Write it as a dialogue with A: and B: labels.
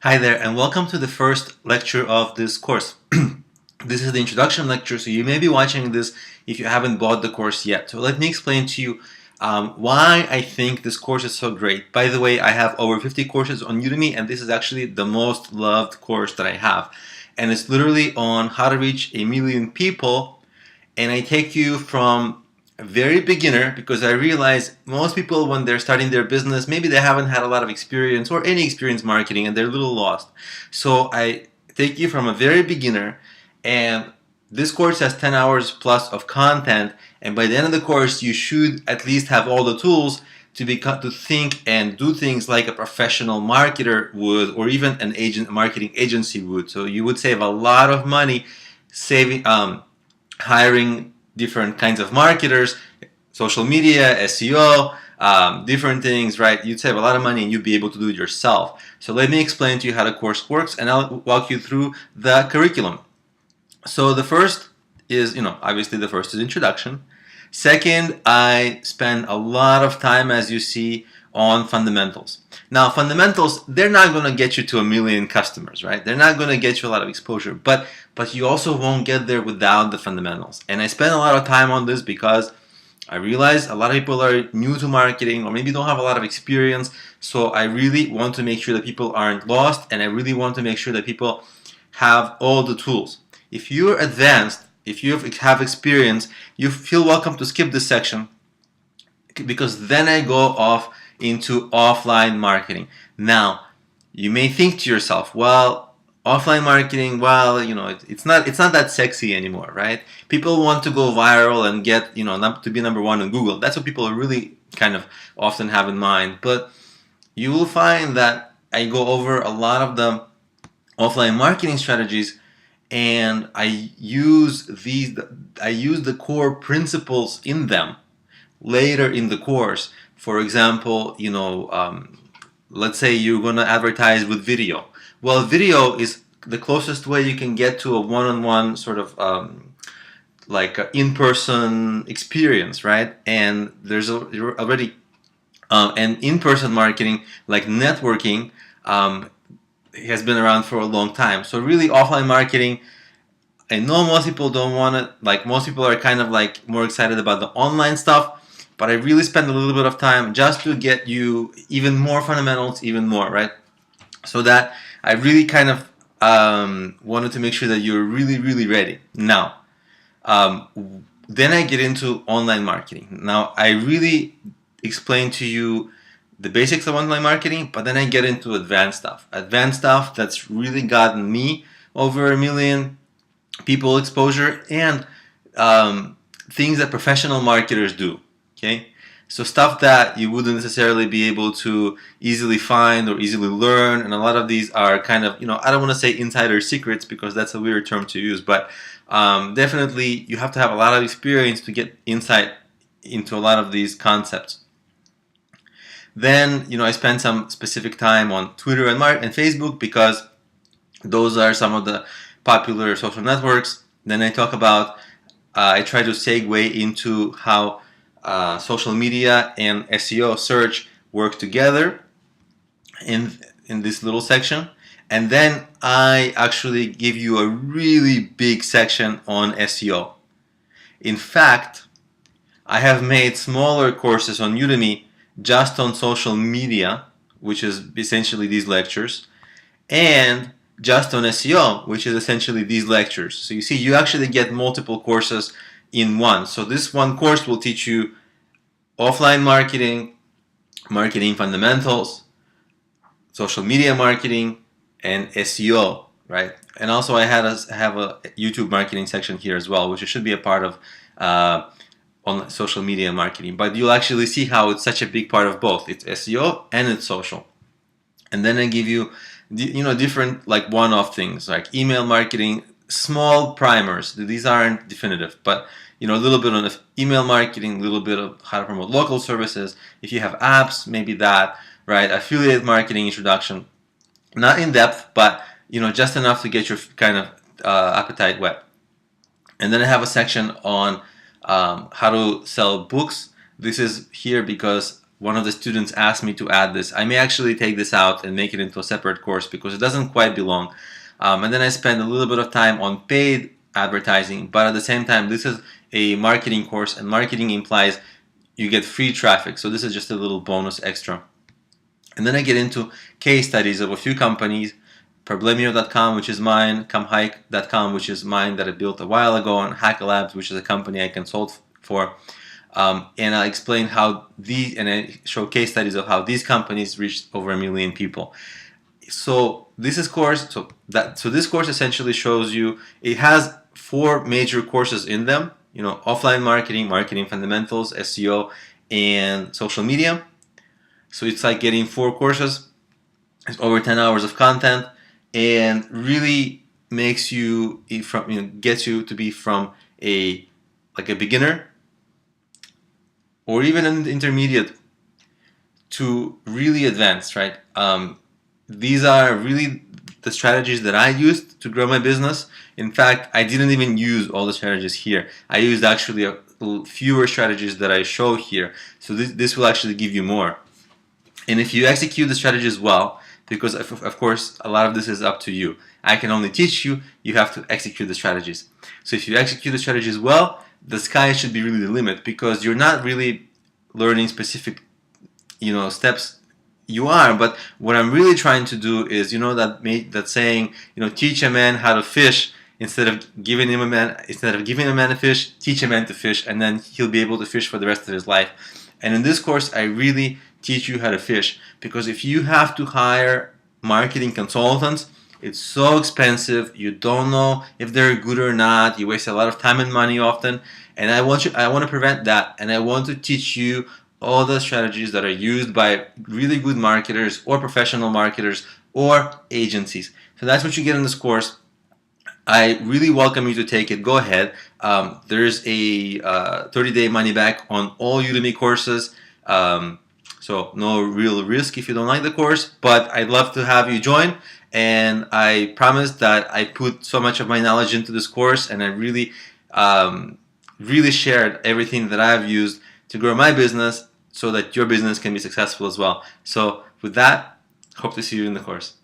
A: Hi there, and welcome to the first lecture of this course. This is the introduction lecture, so you may be watching this if you haven't bought the course yet. So let me explain to you why I think this course is so great. By the way, I have over 50 courses on Udemy, and this is actually the most loved course that I have. And it's literally on how to reach 1 million people, and I take you from a very beginner, because I realize most people, when they're starting their business, maybe they haven't had a lot of experience or any experience marketing and they're a little lost. So I take you from a very beginner, and this course has 10 hours plus of content, and by the end of the course you should at least have all the tools to think and do things like a professional marketer would, or even an marketing agency would. So you would save a lot of money hiring different kinds of marketers, social media, SEO, different things, right? You'd save a lot of money and you'd be able to do it yourself. So let me explain to you how the course works, and I'll walk you through the curriculum. So the first is, obviously the first is introduction. Second, I spend a lot of time, as you see, on fundamentals. Now, fundamentals, they're not going to get you to 1 million customers, right? They're not going to get you a lot of exposure, but you also won't get there without the fundamentals. And I spend a lot of time on this because I realize a lot of people are new to marketing or maybe don't have a lot of experience. So I really want to make sure that people aren't lost, and I really want to make sure that people have all the tools. If you're advanced, if you have experience, you feel welcome to skip this section, because then I go off into offline marketing. Now, you may think to yourself, well, offline marketing, well, it's not that sexy anymore, right? People want to go viral and get, to be number one on Google. That's what people really kind of often have in mind. But you will find that I go over a lot of the offline marketing strategies, and I use the core principles in them later in the course. For example, let's say you're going to advertise with video. Well, video is the closest way you can get to a one-on-one sort of like in-person experience, right? And there's already and in-person marketing, like networking, has been around for a long time. So really, offline marketing, I know most people don't want it. Like, most people are kind of like more excited about the online stuff, but I really spend a little bit of time just to get you even more fundamentals, even more, right? So that I really kind of wanted to make sure that you're really, really ready. Now, then I get into online marketing. Now, I really explain to you the basics of online marketing, but then I get into advanced stuff. Advanced stuff that's really gotten me over 1 million people exposure, and things that professional marketers do. Okay, so stuff that you wouldn't necessarily be able to easily find or easily learn, and a lot of these are kind of, I don't want to say insider secrets because that's a weird term to use, but definitely you have to have a lot of experience to get insight into a lot of these concepts. Then, I spend some specific time on Twitter and Facebook, because those are some of the popular social networks. Then I talk about, I try to segue into how social media and SEO search work together in this little section. And then I actually give you a really big section on SEO. In fact, I have made smaller courses on Udemy just on social media, which is essentially these lectures, and just on SEO, which is essentially these lectures. So you see, you actually get multiple courses in one. So this one course will teach you offline marketing, marketing fundamentals, social media marketing, and SEO, right? And also I have a YouTube marketing section here as well, which should be a part of on social media marketing. But you'll actually see how it's such a big part of both. It's SEO and it's social. And then I give you, different like one-off things like email marketing, small primers. These aren't definitive, but a little bit on email marketing, a little bit of how to promote local services. If you have apps, maybe that, right? Affiliate marketing introduction, not in depth, but just enough to get your kind of appetite whet. And then I have a section on how to sell books. This is here because one of the students asked me to add this, I may actually take this out and make it into a separate course because it doesn't quite belong. And then I spend a little bit of time on paid advertising, but at the same time, this is a marketing course, and marketing implies you get free traffic. So this is just a little bonus extra. And then I get into case studies of a few companies, Problemio.com, which is mine, ComeHike.com, which is mine that I built a while ago, and Hackalabs, which is a company I consult for. And I explain how and I show case studies of how these companies reached over 1 million people. So this course essentially shows you, it has 4 major courses in them, offline marketing, marketing fundamentals, SEO, and social media. So it's like getting 4 courses. It's over 10 hours of content, and really makes you gets you to be from a beginner or even an intermediate to really advanced, right? These are really the strategies that I used to grow my business. In fact, I didn't even use all the strategies here. I used actually fewer strategies that I show here. So this will actually give you more. And if you execute the strategies well, because of course a lot of this is up to you. I can only teach you, you have to execute the strategies. So if you execute the strategies well, the sky should be really the limit, because you're not really learning specific steps. You are, but what I'm really trying to do is, that saying, teach a man how to fish, instead of giving a man a fish, teach a man to fish, and then he'll be able to fish for the rest of his life. And in this course, I really teach you how to fish, because if you have to hire marketing consultants, it's so expensive. You don't know if they're good or not. You waste a lot of time and money often, and I want to prevent that, and I want to teach you all the strategies that are used by really good marketers or professional marketers or agencies. So that's what you get in this course. I really welcome you to take it. Go ahead. There's a 30-day money back on all Udemy courses. So no real risk if you don't like the course, but I'd love to have you join. And I promise that I put so much of my knowledge into this course, and I really, really shared everything that I've used to grow my business so that your business can be successful as well. So with that, hope to see you in the course.